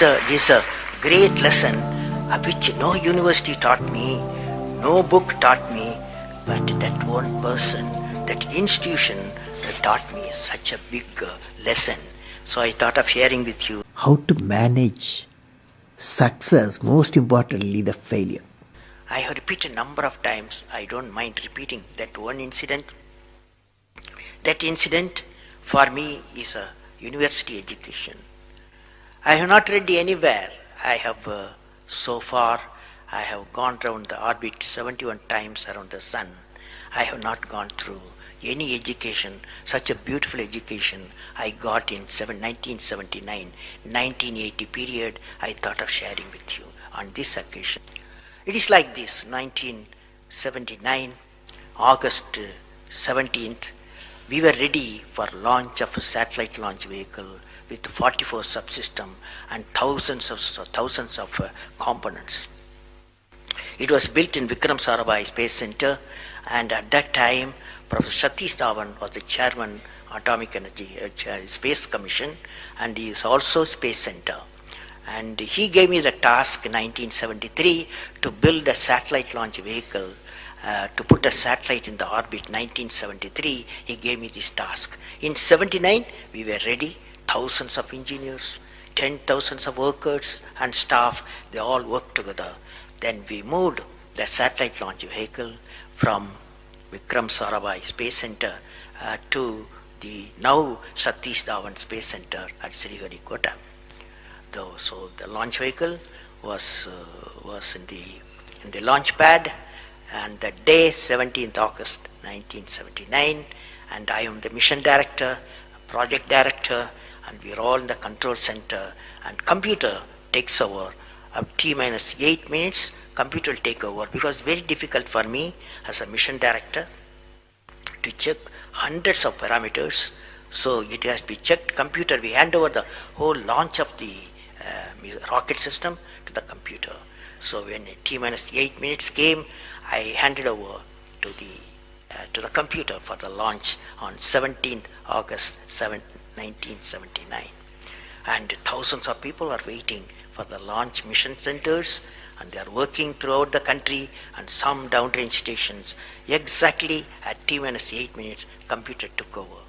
this is a great lesson which no university taught me, no book taught me, but that one person, that institution taught me such a big lesson. So I thought of sharing with you how to manage success, most importantly the failure. I have repeated a number of times, I don't mind repeating that one incident. That incident for me is a university education. I have not read anywhere. I have so far, I have gone around the orbit 71 times around the sun. I have not gone through any education, such a beautiful education I got in 1979, 1980 period. I thought of sharing with you on this occasion. It is like this, 1979, August 17th, we were ready for launch of a satellite launch vehicle with 44 subsystem and thousands of components. It was built in Vikram Sarabhai Space Center, and at that time Professor Satish Dhawan was the chairman Atomic Energy Space Commission, and he is also Space Center. And he gave me the task in 1973 to build a satellite launch vehicle, to put a satellite in the orbit. 1973 he gave me this task. In 79 we were ready, thousands of engineers, 10,000 of workers and staff, they all worked together. Then we moved the satellite launch vehicle from Vikram Sarabhai Space Center to the now Satish Dhawan Space Center at Sriharikota. So the launch vehicle was in the launch pad, and the day 17th August 1979, and I am the mission director, project director, and we are all in the control center, and computer takes over. T minus 8 minutes, computer will take over, because very difficult for me as a mission director to check hundreds of parameters. So it has to be checked. Computer, we hand over the whole launch of the rocket system to the computer. So when T minus 8 minutes came, I handed over to the computer for the launch on 17th August 1979. And thousands of people are waiting for the launch mission centers, and they are working throughout the country and some downrange stations. Exactly at T minus 8 minutes, computer took over.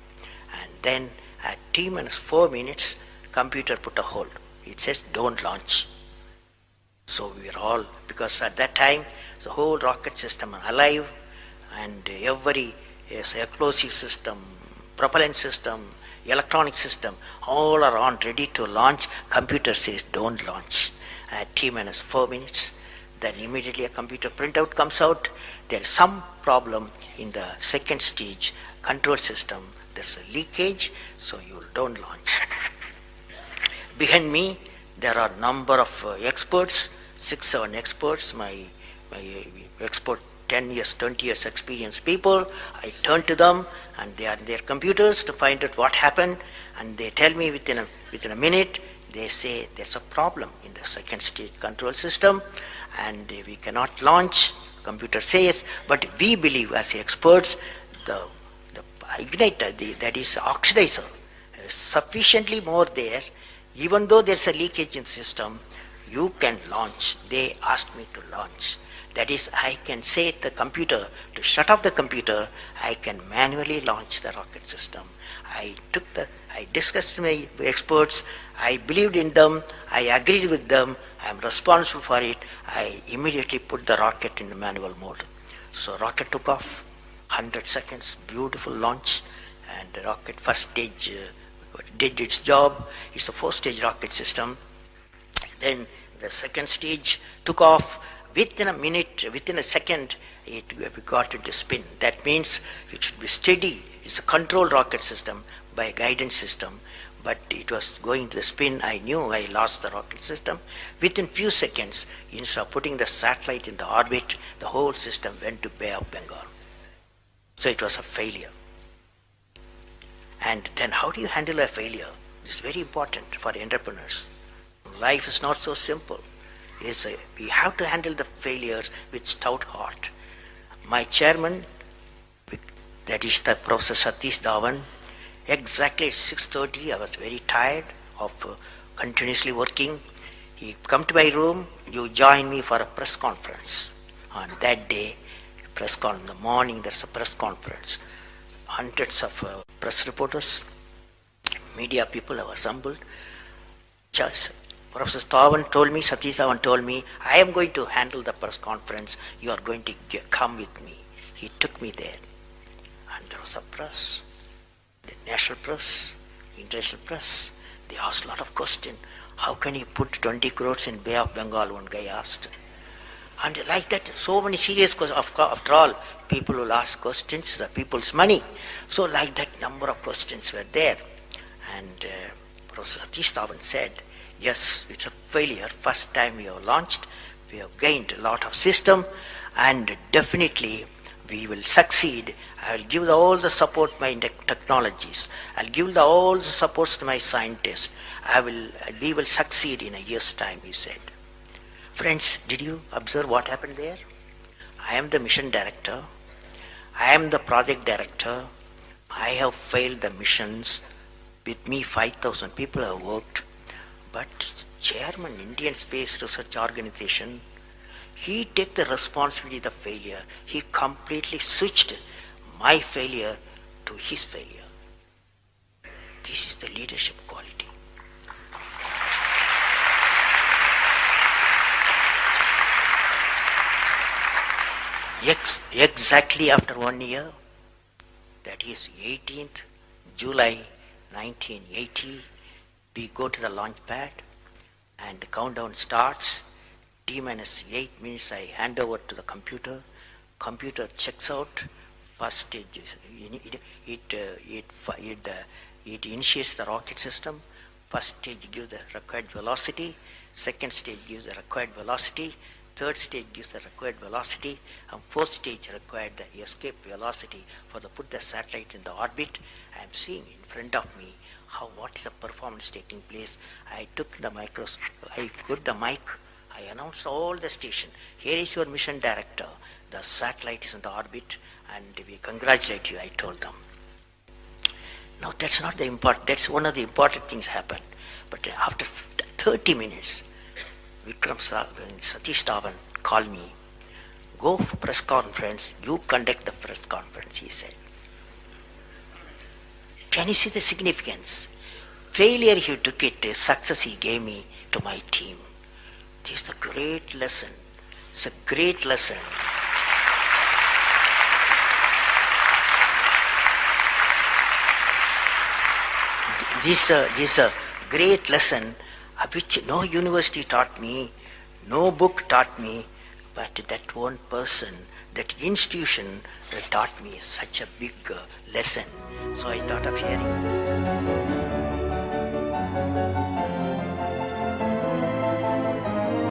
And then at T minus 4 minutes, computer put a hold. It says don't launch. So we are all, because at that time the whole rocket system are alive, and every explosive system, propellant system, electronic system, all are on ready to launch. Computer says don't launch. At T minus 4 minutes, then immediately a computer printout comes out. There is some problem in the second stage control system. There's a leakage, so you don't launch. Behind me, there are number of experts, 6-7 experts, my expert 10 years, 20 years experience people. I turn to them, and they are in their computers to find out what happened, and they tell me within a minute. They say there's a problem in the second stage control system and we cannot launch. Computer says, but we believe as experts the igniter, that is oxidizer, is sufficiently more there. Even though there's a leakage in the system, you can launch. They asked me to launch. That is, I can say to the computer to shut off the computer. I can manually launch the rocket system. I discussed with my experts. I believed in them. I agreed with them. I am responsible for it. I immediately put the rocket in the manual mode. So rocket took off, 100 seconds, beautiful launch, and the rocket first stage did its job. It's a 4-stage rocket system. Then the second stage took off. Within a minute, within a second, we got into spin. That means it should be steady. It's a controlled rocket system by a guidance system, but it was going to the spin. I knew I lost the rocket system. Within few seconds, instead of putting the satellite in the orbit, the whole system went to Bay of Bengal. So it was a failure. And then how do you handle a failure? It's very important for entrepreneurs. Life is not so simple. We have to handle the failures with stout heart. My chairman, that is the Professor Satish Dhawan, exactly at 6:30, I was very tired of continuously working. He come to my room, you join me for a press conference. On that day, in the morning, there's a press conference. Hundreds of press reporters, media people have assembled. Professor Satish Dhawan told me, I am going to handle the press conference. You are going to come with me. He took me there. And there was a press, the national press, international press. They asked a lot of questions. How can you put 20 crores in Bay of Bengal, one guy asked. And like that, so many serious questions. After all, people will ask questions, the people's money. So like that, number of questions were there. And Professor Satish Dhawan said, yes, it's a failure. First time we have launched, we have gained a lot of system, and definitely we will succeed. I will give all the support to my technologies. I'll give all the supports to my scientists. We will succeed in a year's time, he said. Friends, did you observe what happened there? I am the mission director. I am the project director. I have failed the missions. With me, 5,000 people have worked. But chairman, Indian Space Research Organization, he took the responsibility of the failure. He completely switched my failure to his failure. This is the leadership quality. Exactly after 1 year, that is 18th July 1980, we go to the launch pad and the countdown starts. T-minus 8 minutes I hand over to the computer. Computer checks out. First stage, it initiates the rocket system. First stage gives the required velocity. Second stage gives the required velocity. Third stage gives the required velocity, and fourth stage required the escape velocity for the put the satellite in the orbit. I am seeing in front of me what is the performance taking place. I took the I put the mic, I announced all the station. Here is your mission director. The satellite is in the orbit, and we congratulate you, I told them. Now that's not the important, that's one of the important things happened. But after 30 minutes, Satish Dhawan called me. Go for press conference, you conduct the press conference, he said. Can you see the significance? Failure he took it, success he gave me to my team. This is a great lesson. It's a great lesson. This is a great lesson which no university taught me, no book taught me, but that one person, that institution taught me such a big lesson. So I thought of sharing.